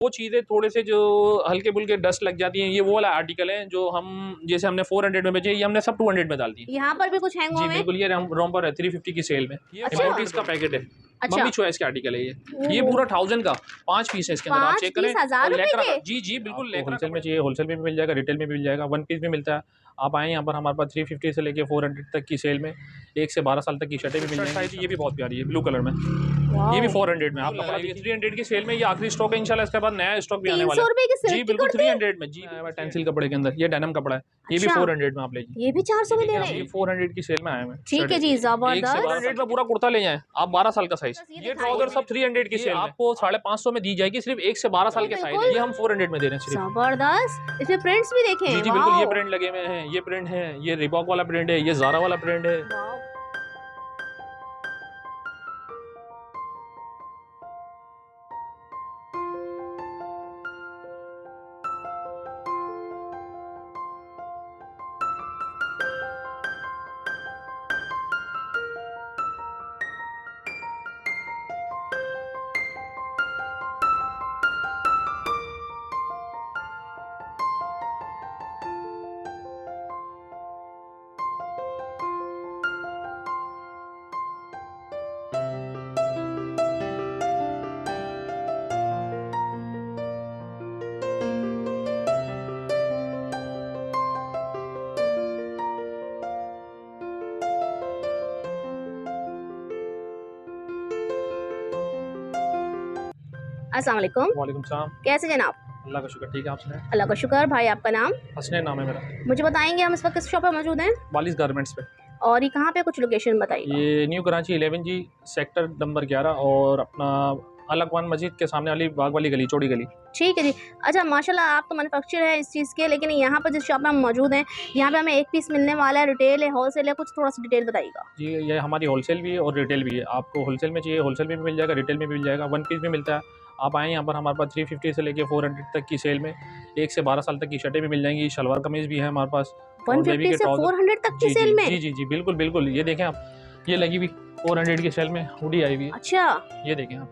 वो चीज़ें थोड़े से जो हल्के फुल्के डस्ट लग जाती हैं, ये वो वाला आर्टिकल है जो हम जैसे हमने 400 में बेचे, ये हमने सब 200 में डाल दिए। यहाँ पर भी कुछ हैंग जी हुए? बिल्कुल, ये रोम्पर है 350 की सेल में। ये अच्छा। 40 का पैकेट है। अच्छा। मम्मी चॉइस के आर्टिकल है ये पूरा 1000 का 5 पीस है इसके अंदर, आप चेक करें। 1000 के? जी जी बिल्कुल, होलसेल में चाहिए होलसेल में भी मिल जाएगा, रिटेल में भी मिल जाएगा, 1 पीस भी मिलता है। आप आए यहाँ पर, हमारे पास 350 से लेके 400 तक की सेल में 1 से 12 साल तक की शर्टें भी मिल जाएंगी। ये भी बहुत प्यारी है ब्लू कलर में, ये भी 400 में। आप कपड़ा 300 की सेल में, ये आखिरी स्टॉक है इंशाल्लाह, इसके बाद नया स्टॉक भी आने वाला है। 300 रुपए की सिल्क जी की बिल्कुल कुर्ती? 300 में। जी आया हुआ टेंसिल कपड़े के अंदर, ये डेनिम कपड़ा है, ये भी अच्छा। 400 में आप लीजिए। ये भी 400 में दे रहे ये हैं? 400 की सेल में आया हुआ है। ठीक है जी, 1 से जबरदस्त। 12 का पूरा कुर्ता ले जाएं आप, 12 साल का साइज। ये ट्राउजर सब 300 की सेल आपको 550 में दी जाएगी, सिर्फ 1 से 12 साल के साइज है। ये हम 400 में दे रहे हैं सिर्फ। जबरदस्त, इसमें प्रिंट्स भी देखें। जी जी बिल्कुल, ये प्रिंट लगे हुए हैं, ये प्रिंट है, ये रिबॉक वाला प्रिंट है, ये ज़ारा वाला प्रिंट है। अस्सलाम वालेकुम। वालेकुम सलाम। कैसे जनाब? अल्लाह का शुक्र, ठीक है। आप सुनाएं? अल्लाह का शुक्र। भाई आपका नाम? हसनैन नाम है मेरा। मुझे बताएंगे हम इस वक्त किस शॉप पर मौजूद हैं? वालिस गारमेंट्स पे। और ये कहाँ पे, कुछ लोकेशन बताइए। ये न्यू कराची 11 जी सेक्टर नंबर 11 और अपना अलकवान मस्जिद के सामने वाली बाग वाली गली, चौड़ी गली। ठीक है जी। अच्छा माशाल्लाह, आप तो मैन्युफैक्चर है इस चीज़ के, लेकिन यहाँ पर जिस शॉप में हम मौजूद हैं, यहाँ पे हमें एक पीस मिलने वाला है, रिटेल है, होलसेल है, कुछ थोड़ा सा डिटेल बताइएगा। जी ये हमारी होलसेल भी है और रिटेल भी है। आपको होलसेल में चाहिए होलसेल में भी मिल जाएगा, रिटेल में भी मिल जाएगा, 1 पीस भी मिलता है। आप आएँ यहाँ पर, हमारे पास 350 से लेके 400 तक की सेल में 1 से 12 साल तक की शर्टें भी मिल जाएंगी, शलवार कमीज़ भी है हमारे पास। 150 से 400 तक की सेल में? जी जी जी बिल्कुल बिल्कुल। ये देखें आप, ये लगी हुई 400 की सेल में हुडी आई हुई है। अच्छा, ये देखें आप,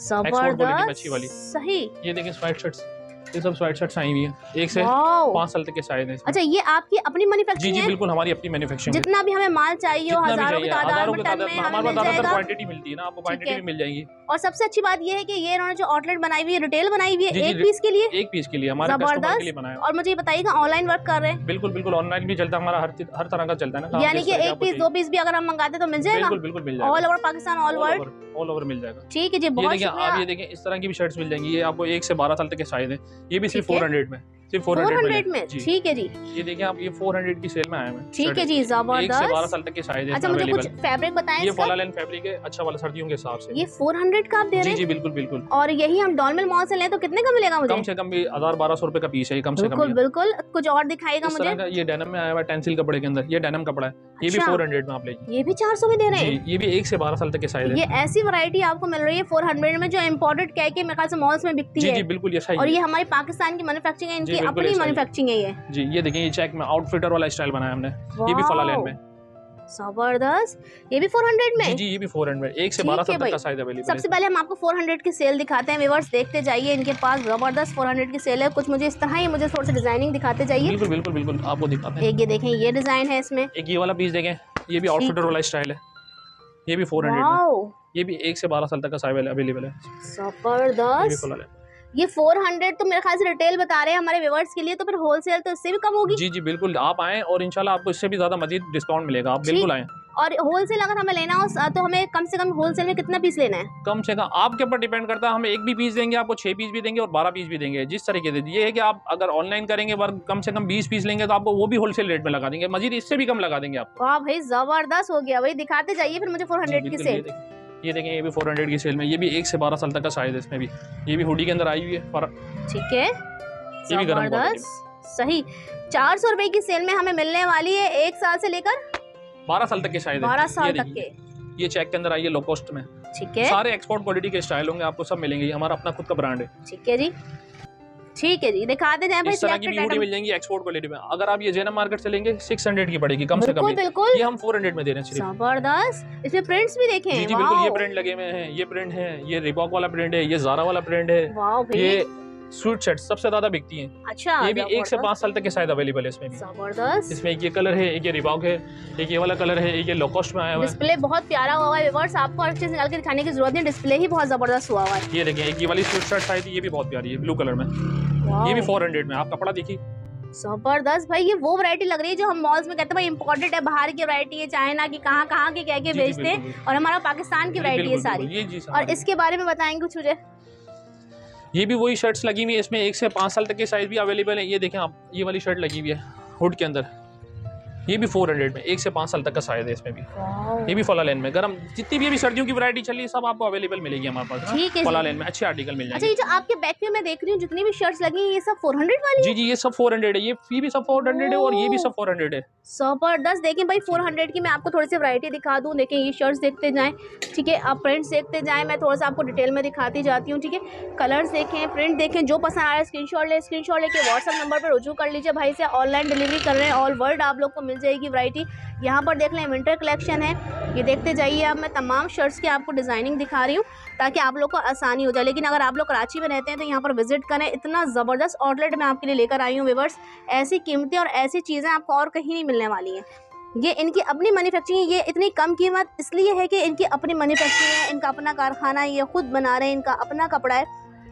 जबरदस्त, अच्छी वाली। सही। ये देखें स्वेट शर्ट्स, ये सब स्वेट शर्ट्स आई हुई हैं, 1 से 5 साल तक के साइज हैं। अच्छा, ये आपकी अपनी जी मैन्युफैक्चरिंग जी है? बिल्कुल, हमारी अपनी मैन्युफैक्चरिंग है। जितना भी हमें माल चाहिए हो, हजारों की तादाद में, टन में हमारे हमें पास मिल ज़्यादातर जाएगा। क्वांटिटी मिलती है ना, आपको क्वांटिटी भी मिल जाएगी। और सबसे अच्छी बात ये है कि ये इन्होंने जो आउटलेट बनाई हुई है, रिटेल बनाई हुई है, जी, जी, एक पीस के लिए? एक पीस के लिए, हमारे कस्टमर के लिए बनाया है। और मुझे ये बताइएगा, ऑनलाइन वर्क कर रहे हैं? बिल्कुल बिल्कुल, ऑनलाइन भी चलता है हमारा, हर तरह का चलता है ना काम। यानी कि एक पीस 2 पीस भी अगर हम मंगाते तो मिल जाएगा? बिल्कुल बिल्कुल मिल जाएगा, all over Pakistan, all world, all over मिल जाएगा। ठीक है जी, बहुत शुक्रिया। आप ये देखें, इस तरह की भी शर्ट्स मिल जाएंगी, ये आपको 1 से 12 साल तक के साइज है। ये भी सिर्फ 400 में, सिर्फ 400 में। ठीक है जी। ये देखिए आप, ये 400 की सेल में आए हैं। ठीक है जी, 1 से 12 जबरदस्त। साल तक के साइज है। अच्छा, मुझे कुछ फैब्रिक बताएं। ये फॉलालेन फैब्रिक है, अच्छा वाला, सर्दियों के हिसाब से। ये 400 का आप दे रहे हैं? जी जी बिल्कुल बिल्कुल। और यही हम डॉलमेल मॉल से लें तो कितने का मिलेगा मुझे? कम से कम भी 1000-1200 रुपए का पीस है ये, कम से कम। बिल्कुल बिल्कुल। कुछ और दिखाएगा मुझे? ये डेनिम में आया हुआ टेंसिल कपड़े के अंदर, ये डेनिम कपड़ा है, ये भी 400 में आप लीजिए। ये भी 400 में दे रहे हैं? ये भी 1 से 12 साल तक के साइज है। ये ऐसी वैरायटी आपको मिल रही है 400 में, जो इम्पोर्टेड कह के मेरे ख्याल से मॉल्स में बिकती है। जी बिल्कुल, ये सही है। और ये हमारी पाकिस्तान की मैन्युफैक्चरिंग है, इनकी अपनी मैन्युफैक्चरिंग है ये। जी ये देखिए, ये चेक में आउटफिटर वाला स्टाइल बनाया हमने, ये भी फॉलालेन में। जबरदस्त। ये भी 400 में? जी ये भी 400 में, 1 से 12 साल तक का साइज अवेलेबल है। सबसे पहले हम आपको 400 की सेल दिखाते हैं, व्यूअर्स देखते जाइए, इनके पास जबरदस्त 400 की सेल है। कुछ मुझे इस तरह ही, मुझे थोड़ी सी डिजाइनिंग दिखाते जाइए। बिल्कुल बिल्कुल बिल्कुल, आपको दिखाते हैं। एक ये देखें, ये डिजाइन है इसमें। एक ये वाला पीस देखें, ये भी आउटफिटर वाला स्टाइल है, ये भी 400 में, ये भी 1 से 12 साल तक का साइज अवेलेबल है। जबरदस्त। ये 400 तो मेरे ख्याल से रिटेल बता रहे हैं हमारे व्यूअर्स के लिए, तो फिर होलसेल तो इससे भी कम होगी? जी जी बिल्कुल, आप आएँ और इंशाल्लाह आपको इससे भी ज़्यादा मजीद डिस्काउंट मिलेगा, आप बिल्कुल आएँ। और होलसेल अगर हमें लेना हो तो हमें कम से कम होलसेल में कितना पीस लेना है? कम से कम आपके ऊपर डिपेंड करता है, हम 1 भी पीस देंगे आपको, 6 पीस भी देंगे और 12 पीस भी देंगे, जिस तरीके से। ये है कि आप अगर ऑनलाइन करेंगे वर्क, कम से कम 20 पीस लेंगे तो आपको वो भी होलसेल रेट में लगा देंगे, मजीद इससे भी कम लगा देंगे आपको। वाह भाई, जबरदस्त हो गया भाई। दिखाते जाइए फिर मुझे 400 की सेल। ये देखें, ये भी 400 की सेल में, ये भी 1 से 12 साल तक का साइज है इसमें भी। ये भी हुडी के अंदर आई हुई है, ठीक है, ये भी गरम क्वालिटी, सही। 400 रुपए की सेल में हमें मिलने वाली है 1 साल से लेकर 12 साल तक के साइज है। 12 साल तक के। ये चेक के अंदर आई है, लो कॉस्ट में। ठीक है, सारे एक्सपोर्ट क्वालिटी के स्टाइल होंगे, आपको सब मिलेंगे, ये हमारा अपना खुद का ब्रांड है। ठीक है जी, ठीक है जी, दिखाते जाएं भाई। इस तरह की भी मिल जाएंगी एक्सपोर्ट क्वालिटी में। अगर आप ये जैनम मार्केट से लेंगे 600 की पड़ेगी कम से कम। बिल्कुल, ये हम 400 में दे रहे हैं सिर्फ। जबरदस्त। इसमें प्रिंट्स भी देखें। जी बिल्कुल, ये प्रिंट लगे हुए हैं, ये प्रिंट है, ये रिबॉक वाला प्रिंट है, ये ज़ारा वाला प्रिंट है, वाह भाई। ये स्वीट शर्ट सबसे ज्यादा बिकती हैं। अच्छा, ये भी 1 से 5 साल तक के शायद अवेलेबल है इसमें भी। जबरदस्त। इसमें एक ये कलर है, एक ये रिबॉक है, एक ये वाला कलर है, एक ये लो कॉस्ट में आया हुआ है। डिस्प्ले बहुत प्यारा हुआ है व्यूअर्स, आपको हर चीज निकाल के दिखाने की जरूरत नहीं, डिस्प्ले ही बहुत जबरदस्त हुआ है। ये देखिए, एक ये वाली स्वीट शर्ट आई थी, ये भी बहुत प्यारी है, ब्लू कलर में। ये भी 400 में। आप कपड़ा देखिए, जबरदस्त भाई। ये वो वैरायटी लग रही है जो हम मॉल्स में कहते हैं भाई इंपोर्टेड है, बाहर की वैरायटी है, चाइना की, कहाँ के क्या क्या बेचते हैं, और हमारा पाकिस्तान की वैरायटी है सारी। ये जी। और इसके बारे में बताएंगे कुछ मुझे? ये भी वही शर्ट्स लगी हुई है, इसमें 1 से 5 साल तक के साइज भी अवेलेबल है। ये देखें आप, ये वाली शर्ट लगी हुई है हुड के अंदर, ये भी 400 में, 1 से 5 साल तक का साइज है इसमें भी। ये भी फॉला लेन में गर्म, जितनी भी अभी सर्दियों की वैरायटी चल रही है सब आपको अवेलेबल मिलेगी हमारे पास। ठीक है, फॉला लेन में अच्छे आर्टिकल मिल अच्छा, जाएंगे। ये जो आपके बैक में मैं देख रही हूँ जितनी भी शर्ट्स लगी हैं ये सब 400 वाली? जी, ये सब 400 है, ये भी सब 400 है और ये भी सब 400 है। जबरदस्त। देखिए भाई 400 की मैं आपको थोड़ी सी वैरायटी दिखा दूं। देखिए ये शर्ट्स देखते जाएं, ठीक है, आप प्रिंट्स देखते जाएं, मैं थोड़ा सा आपको डिटेल में दिखाती जाती हूँ, ठीक है। कलर्स देखें, प्रिंट देखें, जो पसंद आ रहा है स्क्रीनशॉट लेके व्हाट्सएप नंबर पर रुजू कर लीजिए भाई से। ऑनलाइन डिलीवरी कर रहे हैं, ऑल वर्ल्ड आप लोग को मिल जाएगी वैरायटी। यहाँ पर देख लें विंटर कलेक्शन है, ये देखते जाइए। अब मैं तमाम शर्ट्स की आपको डिज़ाइनिंग दिखा रही हूँ ताकि आप लोग को आसानी हो जाए। लेकिन अगर आप लोग कराची में रहते हैं तो यहाँ पर विजिट करें, इतना ज़बरदस्त आउटलेट मैं आपके लिए लेकर आई हूँ व्यूअर्स। ऐसी कीमतें और ऐसी चीज़ें आपको और कहीं नहीं मिलने वाली हैं। ये इनकी अपनी मैन्युफैक्चरिंग, ये इतनी कम कीमत इसलिए है कि इनकी अपनी मैन्युफैक्चरिंग है, इनका अपना कारखाना है, ये खुद बना रहे हैं, इनका अपना कपड़ा है,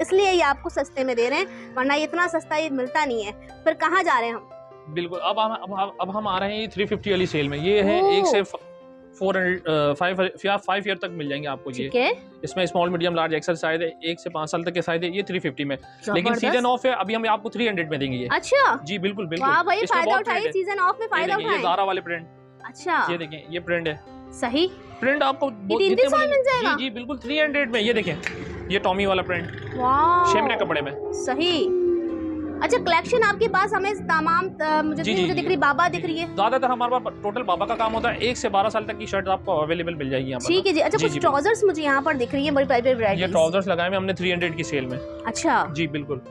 इसलिए ये आपको सस्ते में दे रहे हैं, वरना इतना सस्ता ये मिलता नहीं है। फिर कहाँ जा रहे हैं हम? बिल्कुल, अब हम आ रहे हैं 350 वाली सेल में। ये है 1 से 5 ईयर तक मिल जाएंगे आपको। ये इसमें small medium large XL size है, 1 से 5 साल तक के साइज है। ये 350 में, लेकिन सीजन ऑफ है, अभी हम आपको 300 में देंगे ये। अच्छा जी बिल्कुल बिल्कुल। वाह भाई, फायदा उठाइए, सीजन ऑफ में फायदा उठाएं। ये ज़ारा वाले प्रिंट, अच्छा ये देखें, ये प्रिंट है, सही प्रिंट आपको मिल जाएगा। जी बिल्कुल 300 में। ये देखें, ये टॉमी वाला प्रिंट, वाह शेमने कपड़े में, सही। अच्छा, कलेक्शन आपके पास हमें तमाम मुझे दिख रही, बाबा दिख रही है। ज्यादातर हमारे पास टोटल बाबा का काम होता है। 1 से 12 साल तक की शर्ट आपको अवेलेबल मिल जाएगी यहाँ पर। ठीक है जी। अच्छा, कुछ ट्राउजर्स मुझे यहाँ पर दिख रही है, बड़ी प्राइवेट वैरायटी। ये ट्राउजर्स लगाए हैं हमने 300 की सेल में। अच्छा जी बिल्कुल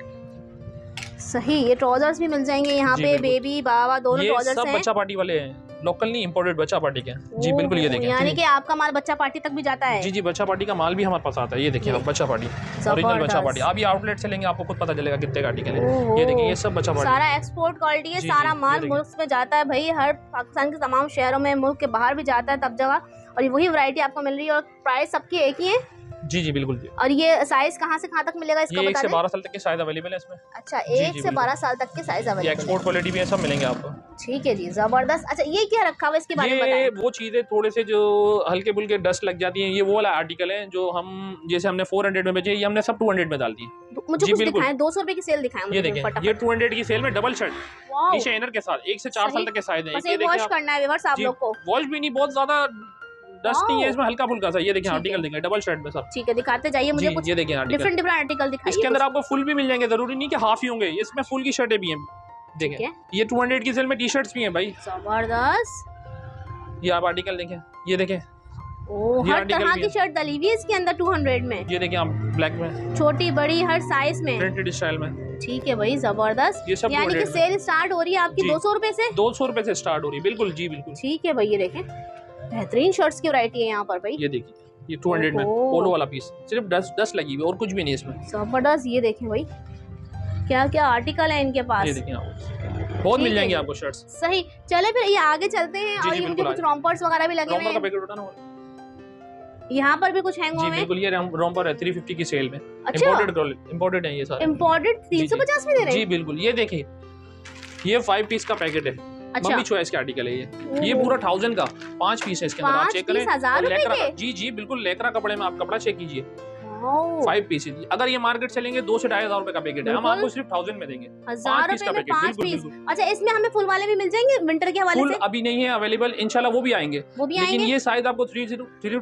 सही, ये ट्राउजर्स भी मिल जाएंगे यहाँ पे, बेबी बाबा दोनों ट्राउजर्स हैं। सब बच्चा पार्टी वाले हैं, लोकल नहीं, इंपोर्टेड बच्चा पार्टी के। जी बिल्कुल, ये देखें, यानी कि आपका माल बच्चा पार्टी तक भी जाता है? जी, बच्चा पार्टी का माल भी हमारे पास आता है। ये देखिए आप, बच्चा पार्टी, ओरिजिनल बच्चा पार्टी। आप ये आउटलेट से लेंगे आपको खुद पता चलेगा कितने का आर्टिकल है। ये देखिए, ये सब बच्चा पार्टी, सारा एक्सपोर्ट क्वालिटी है, सारा माल मुल्क में जाता है भाई, हर पाकिस्तान के तमाम शहरों में, मुल्क के बाहर भी जाता है तब जगह, और ये वही वैरायटी आपको मिल रही है। और प्राइस सबकी एक ही है? जी जी बिल्कुल। और ये साइज कहाँ से कहाँ तक मिलेगा इसका बता दें? 1 से 12 साल तक के साइज अवेलेबल है इसमें। अच्छा, 1 से 12 साल तक के साइज अवेलेबल है। एक्सपोर्ट क्वालिटी भी है, सब मिलेंगे आपको। ठीक है जी, जबरदस्त। अच्छा, ये क्या रखा हुआ है, इसके बारे में बताएं। ये वो चीज़ें थोड़े से जो हल्के फुल्के डस्ट लग जाती हैं, ये वो वाला आर्टिकल है जो हम, जैसे हमने 400 में बेचे, ये हमने सब 200 में डाल दी। मुझे कुछ दिखाएं, 200 रुपए की सेल दिखाएं मुझे। ये देखिए, ये 200 की सेल में डबल शर्ट, नीचे इनर के साथ, 1 से 4 साल तक के साइज है। ये वॉश करना है व्यूअर्स आप लोग को? वॉश भी नहीं, बहुत ज्यादा डस्ट नहीं है इसमें, हल्का फुल्का सा। ये देखिए आर्टिकल देखें, डबल शर्ट में सब। ठीक है, दिखाते जाइए मुझे कुछ। ये देखिए आर्टिकल, डिफरेंट आर्टिकल दिखाइए। इसके अंदर आपको फुल भी मिल जाएंगे, जरूरी नहीं कि हाफ ही होंगे, इसमें फुल की शर्टें भी हैं। देखें, ये 200 की सेल में टी शर्ट्स भी हैं भाई, जबरदस्त। ये आप आर्टिकल देखें, ये देखें, हर तरह की शर्ट डली हुई है इसके अंदर 200 में। ये देखिए आप, ब्लैक में, छोटी बड़ी हर साइज में, प्रिंटेड स्टाइल में। ठीक है भाई, जबरदस्त। ये सब यानी कि सेल स्टार्ट हो रही है आपकी 200 रुपए से? 200 रुपए से स्टार्ट हो रही है, बिल्कुल जी बिल्कुल। ठीक है भाई, ये देखें, बेहतरीन शर्ट्स की वैरायटी है यहाँ पर भाई। ये देखिए, ये 200 में पोलो वाला पीस, सिर्फ डस्ट लगी हुई और कुछ भी नहीं इसमें। जबरदस्त। ये देखें भाई, क्या क्या आर्टिकल है इनके पास। ये देखिए आप, बहुत मिल जाएंगे आपको शर्ट्स। सही, चले फिर ये आगे चलते हैं। और ये मुझे कुछ रोम्पर्स वगैरह भी लगे हुए हैं, यहाँ पर भी कुछ हैंग हुए हैं। बिल्कुल, ये रोम्पर है 350 की सेल में। अच्छा, इंपोर्टेड है ये सारे, इंपोर्टेड 350 में दे रहे हैं? जी बिल्कुल। ये देखिए, ये 5 पीस का पैकेट है। अच्छा, मम्मी चॉइस के आर्टिकल है ये पूरा 1000 का 5 पीस है इसके अंदर। आप चेक करें, 1000 रुपए के? जी जी बिल्कुल, लेकरा कपड़े में आप कपड़ा चेक कीजिए, 5 पीस। अगर ये मार्केट चलेंगे 2 से 2500 रुपए का पैकेट है, हम आपको सिर्फ 1000 में देंगे, 1000 पीस का रुपए में पैकेट। 5 पीस। अच्छा, इसमें हमें फुल वाले भी मिल जाएंगे विंटर के हवाले से? अभी नहीं है अवेलेबल, इंशाल्लाह वो भी आएंगे, लेकिन ये शायद आपको 3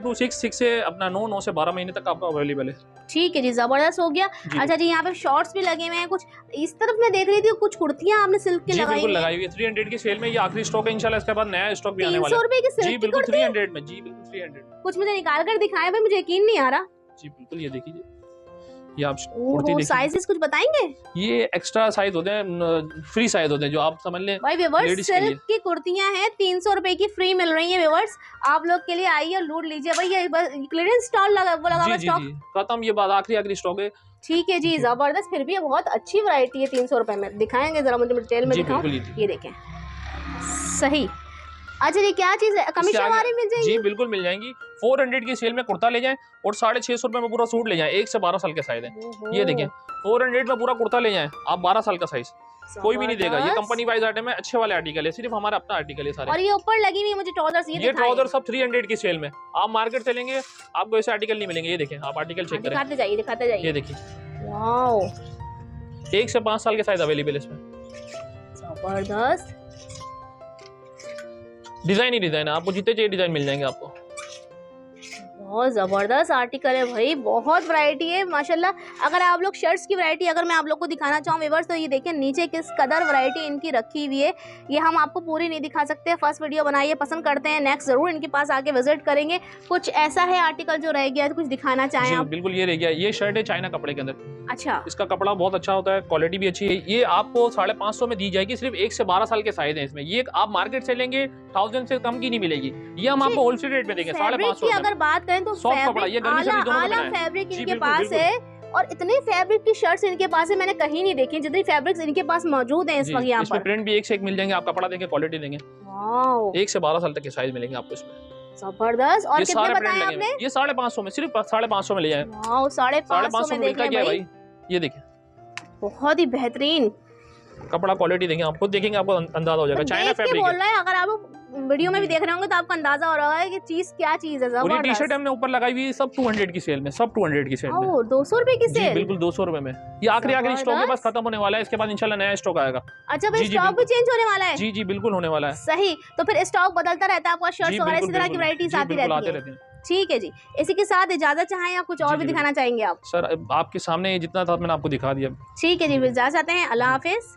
to 6 से अपना 9 से 12 महीने तक आपका अवेलेबल है। ठीक है जी, जबरदस्त हो गया। अच्छा जी, यहाँ पे शॉर्ट्स भी लगे हुए हैं कुछ। इस तरफ मैं देख रही थी कुछ कुर्तियां आपने सिल्क की लगाई हुई है 300 की सेल में। ये आखिरी स्टॉक है, इंशाल्लाह इसके बाद नया स्टॉक भी आने वाला है। 300 रुपए की सिल्क जी बिल्कुल 300 में। जी बिल्कुल 300। कुछ मुझे निकाल कर दिखाएं भाई, मुझे यकीन नहीं आ रहा। जी बिल्कुल, ये देखिए, ये आप कुर्ती देखिए। साइजेस कुछ बताएंगे? ये एक्स्ट्रा साइज होते हैं, फ्री साइज होते हैं, जो आप समझ लें भाई व्यूअर्स, सिल्क की कुर्तियां हैं 300 रुपए की, फ्री मिल रही हैं व्यूअर्स। आप लोग के लिए आइए, लूट लीजिए भाई। ये क्लियरेंस स्टॉल लगा हुआ स्टॉक खत्म, ये बात आखिरी स्टॉक है। ठीक है जी, जबरदस्त। फिर भी ये बहुत अच्छी वैरायटी है 300 रुपए में। दिखाएंगे जरा मुझे डिटेल में जी दिखाओ। बिल्कुल ये देखें, सही। अच्छा ये क्या चीज़ है, कमीशन हमारी मिल जाएगी? जी बिल्कुल मिल जाएंगी। 400 की सेल में कुर्ता ले जाएं और 650 रुपए में पूरा सूट ले जाएं। 1 से 12 साल के साइज है। ये देखें 400 में पूरा कुर्ता ले जाएं आप, 12 साल का साइज कोई भी नहीं देगा। ये कंपनी वाइज आइटम है, अच्छे वाले आर्टिकल है, सिर्फ हमारा अपना आर्टिकल है सारे। और ये ऊपर लगी हुई मुझे ट्राउजर्स, ये ट्राउजर सब 300 की सेल में। आप मार्केट चलेंगे आपको ऐसे आर्टिकल नहीं मिलेंगे। ये देखें, आप आर्टिकल चेक करें, दिखाते जाइए दिखाते जाइए। ये देखिए वाओ, 1 से 5 साल के साइज अवेलेबल है इसमें। जबरदस्त डिजाइन ही डिजाइन है, आपको जितने चाहिए डिजाइन मिल जाएंगे आपको। बहुत ज़बरदस्त आर्टिकल है भाई, बहुत वैरायटी है माशाल्लाह। अगर आप लोग शर्ट्स की वैरायटी अगर मैं आप लोग को दिखाना चाहूँ व्यूअर्स, तो ये देखिए नीचे किस कदर वैरायटी इनकी रखी हुई है। ये हम आपको पूरी नहीं दिखा सकते, फर्स्ट वीडियो बनाइए, पसंद करते हैं नेक्स्ट ज़रूर इनके पास आके विजिट करेंगे। कुछ ऐसा है आर्टिकल जो रह गया है, तो कुछ दिखाना चाहें आप? बिल्कुल, ये रह गया। ये शर्ट है चाइना कपड़े के अंदर। अच्छा, इसका कपड़ा बहुत अच्छा होता है, क्वालिटी भी अच्छी है। ये आपको 550 में दी जाएगी, सिर्फ 1 से 12 साल के साइज है इसमें। ये आप मार्केट से लेंगे 1000 से कम की नहीं मिलेगी। ये हम आपको होलसेल रेट में देंगे 550 की अगर बात करें तो सॉफ्ट कपड़ा, ये गर्मी सर्दी दोनों में आला बनाया है। फैब्रिक जी, इनके बिल्कुल, पास बिल्कुल। है। और इतने फैब्रिक की शर्ट्स इनके पास है, मैंने कहीं नहीं देखी जितनी फैब्रिक्स इनके पास मौजूद हैं इस वक्त यहाँ इसमें पर। प्रिंट भी 1 से 1 मिल जाएंगे। आप कपड़ा देंगे, क्वालिटी देंगे। वाओ, 1 से 12 साल तक के साइज मिलेंगे आपको इसमें। जबरदस्त। और ये कितने सारे बताए प्रिंट आपने? लगेंगे। ये 550 में, सिर्फ 550 में ले जाए। वाओ, 550 में देख मिलता रहे क्या है भाई, भाई। ये देखिए बहुत ही बेहतरीन कपड़ा, क्वालिटी देंगे आपको, देखेंगे आपको अंदाजा हो जाएगा। चाइना देख के फैब्रिक बोल है। रहा है। अगर आप वीडियो में भी देख रहे होंगे तो आपको अंदाजा हो रहा है कि चीज क्या चीज है। और ये टी जबरदस्त। शर्ट हमने ऊपर लगाई हुई है, सब 200 की सेल में, सब 200 की सेल में। ओह, 200 रुपए की जी सेल? बिल्कुल 200 रुपए में। ये आखिरी स्टॉक के पास खत्म होने वाला है, इसके बाद इंशाल्लाह नया स्टॉक आएगा। अच्छा भाई, जी, जी, स्टॉक भी चेंज होने वाला है? जी जी बिल्कुल होने वाला है। सही, तो फिर स्टॉक बदलता रहता है आपका, शर्ट्स वगैरह इसी तरह की वैरायटीज आती रहती है। ठीक है जी, इसी के साथ इजाजत चाहें या कुछ और भी दिखाना चाहेंगे आप? सर आपके सामने जितना था मैंने आपको दिखा दिया। ठीक है जी, इजाजत चाहते हैं। अल्लाह हाफिज।